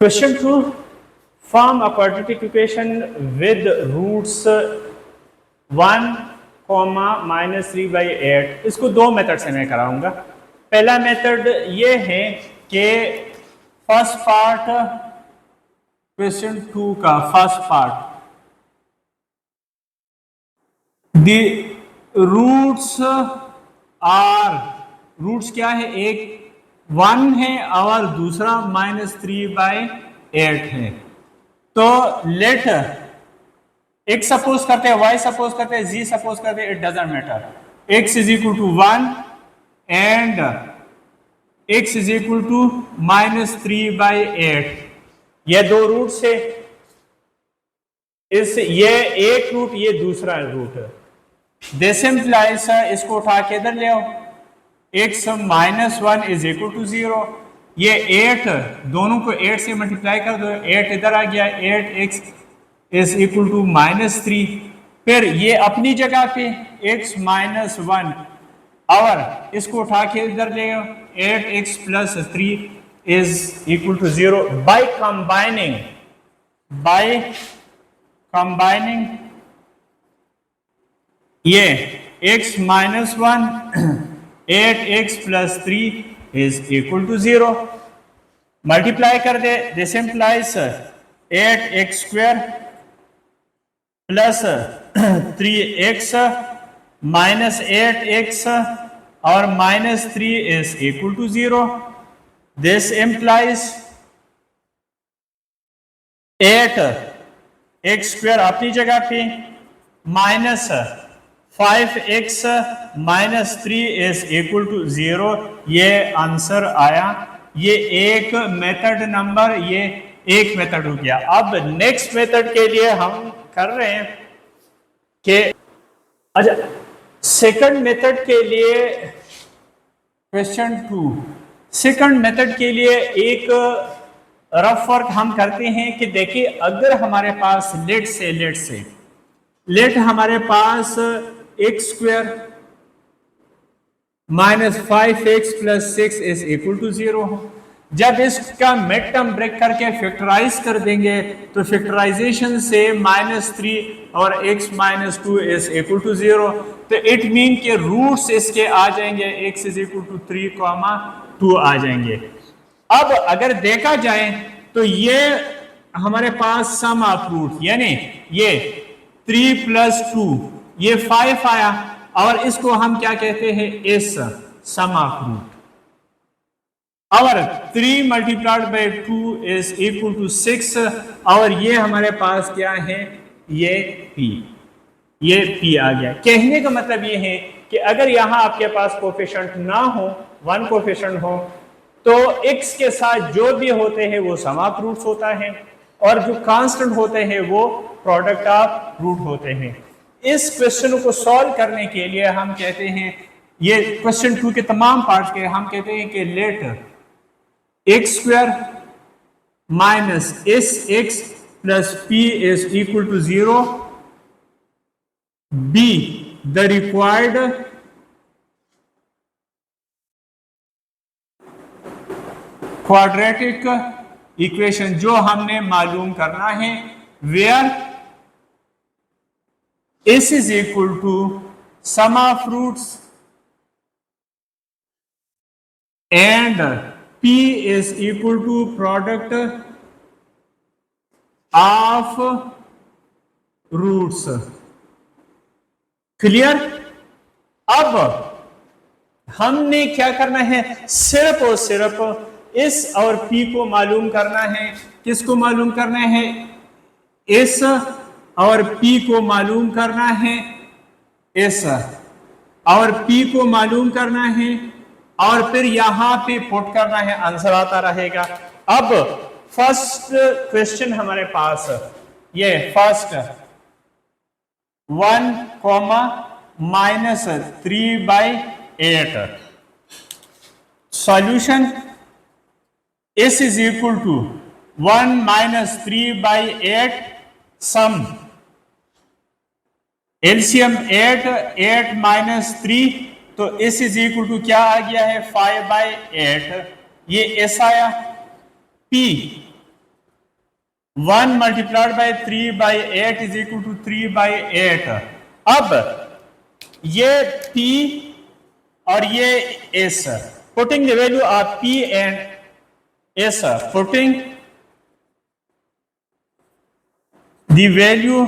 Question 2. Form a quadratic equation with roots 1, -3/8। इसको दो method से मैं कराऊंगा। पहला मेथड ये है कि फर्स्ट पार्ट क्वेश्चन 2 का first part, the roots are, roots क्या है, एक 1 है और दूसरा -3/8 है। तो लेट x सपोज करते हैं, y सपोज करते हैं, z सपोज करते हैं, it doesn't matter. x is equal to 1 and x is equal to -3/8। ये दो रूट से ये एक रूट, ये दूसरा रूट। दिस इंप्लाइज, इसको उठा के इधर ले आओ, x -1 इज इक्वल टू 0। ये 8, दोनों को 8 से मल्टीप्लाई कर दो, 8 इधर आ गया, 8x इज इक्वल टू -3। फिर ये अपनी जगह पे x -1 और इसको उठा के इधर ले आओ, 8x + 3 is equal to 0। By combining ये x -1 8x + 3 is equal to 0। Multiply कर दे, this implies 8x² + 3x -8x और -3 is equal to 0। This implies 8x² अपनी जगह पे -5x -3 इज इक्वल टू 0। ये आंसर आया। ये एक मेथड नंबर, ये एक मेथड हो गया। अब नेक्स्ट मेथड के लिए हम कर रहे हैं कि अच्छा, सेकंड मेथड के लिए क्वेश्चन 2, सेकंड मेथड के लिए एक रफ वर्क हम करते हैं कि देखिए, अगर हमारे पास लेट हमारे पास x² -5x + 6 is equal to 0 हो। जब इसका मिड टर्म ब्रेक करके फैक्टराइज कर देंगे तो फैक्टराइजेशन से -3 और x -2 इज इक्वल टू 0। तो इट मीन के रूट्स इसके आ जाएंगे, x इज इक्वल टू 3, 2 आ जाएंगे। अब अगर देखा जाए तो ये हमारे पास सम ऑफ रूट, यानी ये 3 + 2 ये 5 आया और इसको हम क्या कहते हैं, इस सम ऑफ रूट। और 3 × 2 इज इक्वल टू 6 और ये हमारे पास क्या है, ये p आ गया। कहने का मतलब ये है कि अगर यहां आपके पास कोफिशिएंट ना हो, 1 कोफिशिएंट हो, तो x के साथ जो भी होते हैं वो सम ऑफ रूट्स होता है और जो कांस्टेंट होते हैं वो प्रोडक्ट ऑफ रूट होते हैं। इस क्वेश्चन को सॉल्व करने के लिए हम कहते हैं, ये क्वेश्चन 2 के तमाम पार्ट्स के हम कहते हैं कि let x² - sx + p is equal to 0 be the required quadratic equation जो हमने मालूम करना है, where s is equal to sum of roots and p is equal to product of roots. Clear? अब हमने क्या करना है, सिर्फ और सिर्फ इस और p को मालूम करना है। किसको मालूम करना है? इस और p को मालूम करना है, इस और p को मालूम करना है और फिर यहां पे पुट करना है, आंसर आता रहेगा। अब फर्स्ट क्वेश्चन हमारे पास ये first 1, -3/8 solution s is equal to 1 - 3/8 sum LCM 8 - 3, तो s इज इक्वल टू क्या आ गया है, 5/8। ये s आया। p 1 multiplied by 3/8 is equal to 3/8। अब ये P और ये S, putting the value of P and S, putting the value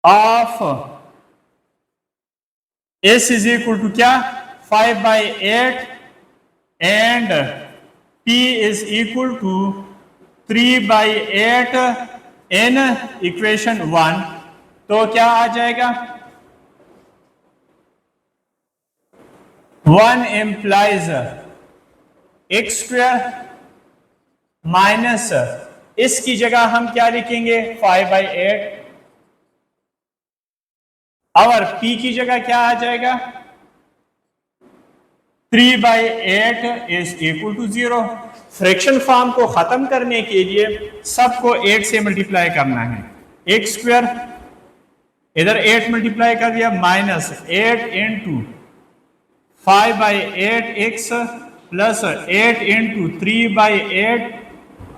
of S is equal to क्या, 5/8 and P is equal to 3/8 in equation 1, तो क्या आ जाएगा, 1 implies x स्क्वायर माइनस इसकी जगह हम क्या लिखेंगे 5/8 और P की जगह क्या आ जाएगा 3/8 is equal to 0। Fraction form को खत्म करने के लिए सबको 8 से मल्टीप्लाई करना है, x स्क्वायर इधर 8 मल्टीप्लाई कर दिया minus 8 into 5/8x plus 8 into 3/8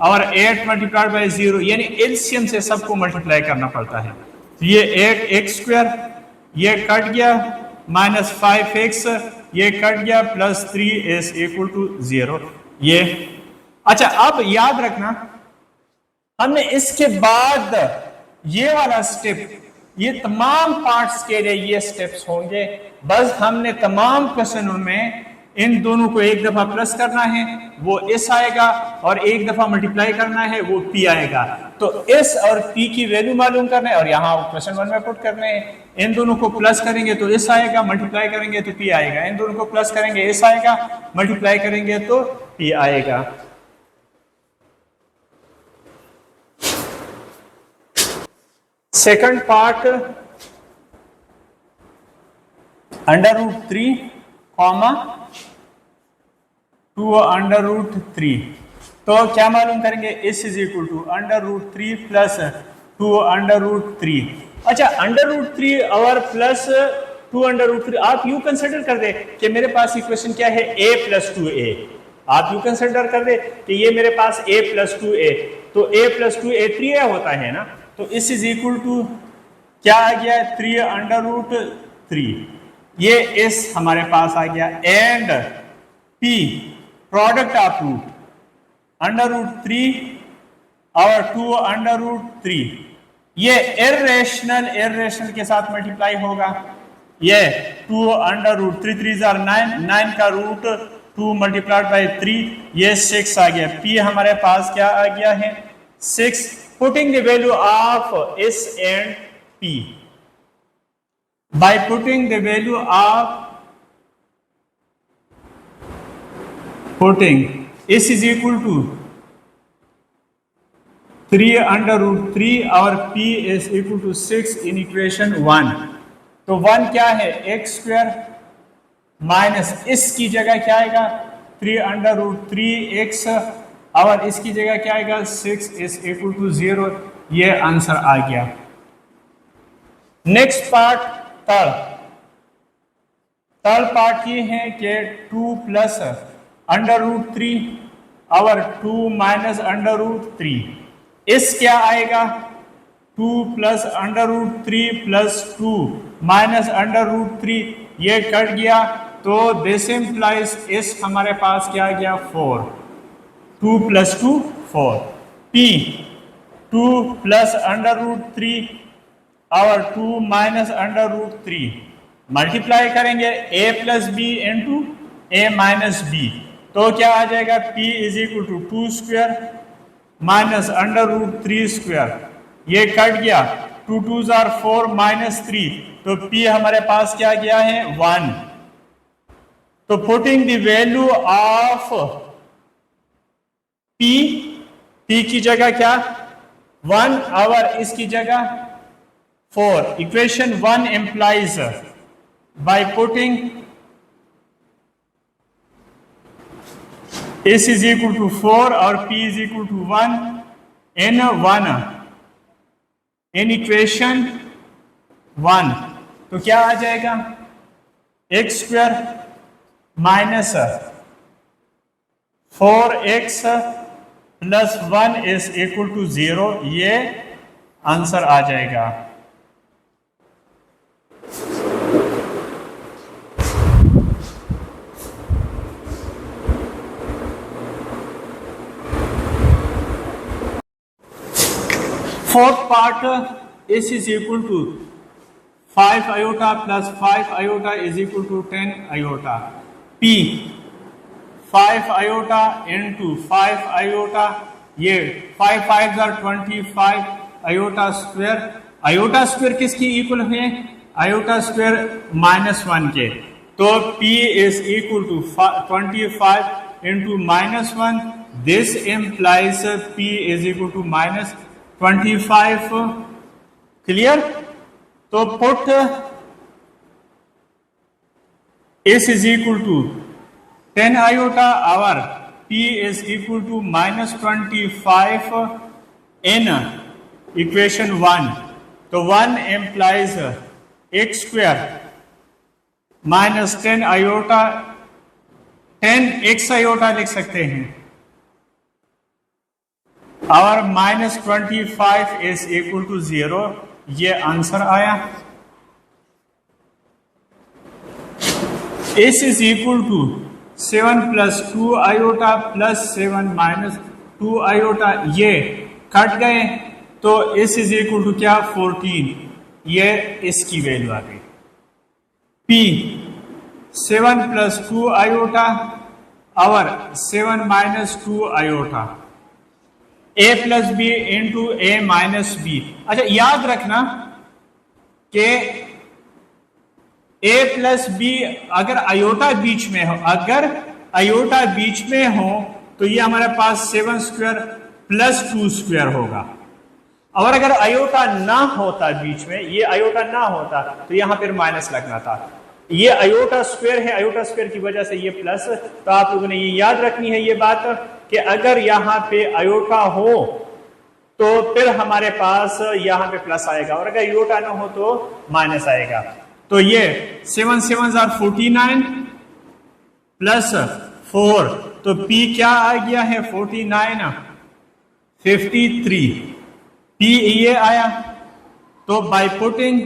और 8 मल्टीप्लाइड बाई 0, यानी एलसीएम से सबको मल्टीप्लाई करना पड़ता है। तो ये 8x स्क्वायर ये कट गया माइनस 5x ये कट गया प्लस 3 इज इक्वल टू 0। ये अच्छा, अब याद रखना हमने इसके बाद ये वाला स्टेप, ये तमाम पार्ट्स के लिए ये स्टेप्स होंगे, बस हमने तमाम क्वेश्चनों में इन दोनों को एक दफा प्लस करना है वो s आएगा और एक दफा मल्टीप्लाई करना है वो p आएगा। तो s और p की वैल्यू मालूम करना है और यहाँ क्वेश्चन 1 में पुट करने हैं। इन दोनों को प्लस करेंगे तो s आएगा, मल्टीप्लाई करेंगे तो p आएगा। इन दोनों को प्लस करेंगे s आएगा, मल्टीप्लाई करेंगे तो p आएगा। सेकंड पार्ट √3 कॉमा 2 √3, तो क्या मालूम करेंगे s is equal to √3 plus 2 √3। अच्छा, √3 और प्लस 2 √3 आप यू कंसिडर कर दे कि मेरे पास इक्वेशन क्या है a प्लस 2a। आप यू कंसिडर कर दे कि ये मेरे पास a प्लस 2a, तो a प्लस 2a 3a होता है ना, तो इस इज इक्वल टू क्या आ गया 3 √3, ये s हमारे पास आ गया and p product of root √3 और 2 √3, ये इर्रेशनल के साथ मल्टीप्लाई होगा। ये 2 √3 3 9 9 का रूट 2 मल्टीप्लाइड बाई 3, ये 6 आ गया। p हमारे पास क्या आ गया है 6। Putting the value of s and p, by putting the value of s is equal to 3 √3 और p is equal to 6 in equation 1। तो 1 क्या है x स्क्वायर माइनस इसकी जगह क्या आएगा 3 √3x और इसकी जगह क्या आएगा 6 is equal to 0। ये आंसर आ गया। नेक्स्ट पार्ट थर्ड पार्ट ये है कि 2 प्लस √3 और 2 माइनस √3, इस क्या आएगा 2 प्लस √3 प्लस 2 माइनस √3, ये कट गया तो दिस इंप्लाइज इस हमारे पास क्या आ गया 4, 2 प्लस 2 4। p 2 प्लस √3 और 2 माइनस √3 मल्टीप्लाई करेंगे a plus B into a minus B, तो क्या आ जाएगा p is equal to 2 square minus √3 square, ये कट गया 2 2s आर 4 माइनस 3, तो p हमारे पास क्या गया है 1। तो putting the value of p की जगह क्या 1 और इसकी जगह 4, equation 1 implies by putting s is equal to 4 और p is equal to 1 in equation 1, तो क्या आ जाएगा x square minus 4x plus 1 is equal to 0, ये आंसर आ जाएगा। Fourth part, s is equal to 5 iota plus 5 iota is equal to 10 iota. P 5 iota into 5 iota, ये 5 5s are 25 iota square. iota square किसकी equal है? iota square -1 के। तो P is equal to 25 into -1. This implies P is equal to -25. Clear? तो put s is equal to 10 iota, our P is equal to -25 in equation 1. तो 1 implies x square minus 10 iota, 10 x iota लिख सकते हैं। our -25 is equal to 0, ये answer आया। s is equal to 7 plus 2 iota plus 7 minus 2 iota, ये cut गए, तो s is equal to क्या? 14, ये इसकी वैल्यू आ गई। p 7 plus 2 iota, our 7 minus 2 iota, a plus B into A minus B. अच्छा, याद रखना कि a प्लस बी अगर आयोटा बीच में हो, अगर आयोटा बीच में हो तो ये हमारे पास 7 स्क्वायर प्लस 2 स्क्वायर होगा। और अगर आयोटा ना होता बीच में, ये आयोटा ना होता तो यहां फिर माइनस लगना था। ये आयोटा स्क्वायर है, आयोटा स्क्वायर की वजह से ये प्लस। तो आप लोगों ने ये याद रखनी है ये बात कि अगर यहां पे आयोटा हो तो फिर हमारे पास यहां पे प्लस आएगा, और अगर आयोटा ना हो तो माइनस आएगा। तो ये 7 7s are 49 प्लस 4, तो P क्या आ गया है? 49 53, P ये आया। तो by putting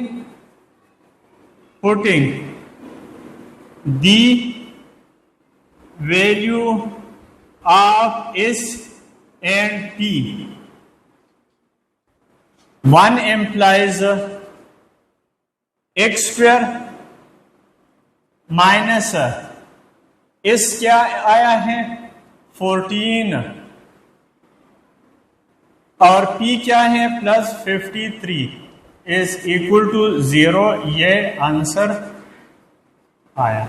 the value of s and p, 1 implies x square minus s क्या आया है? 14, और p क्या है? प्लस 53 is equal to 0, ये आंसर आया।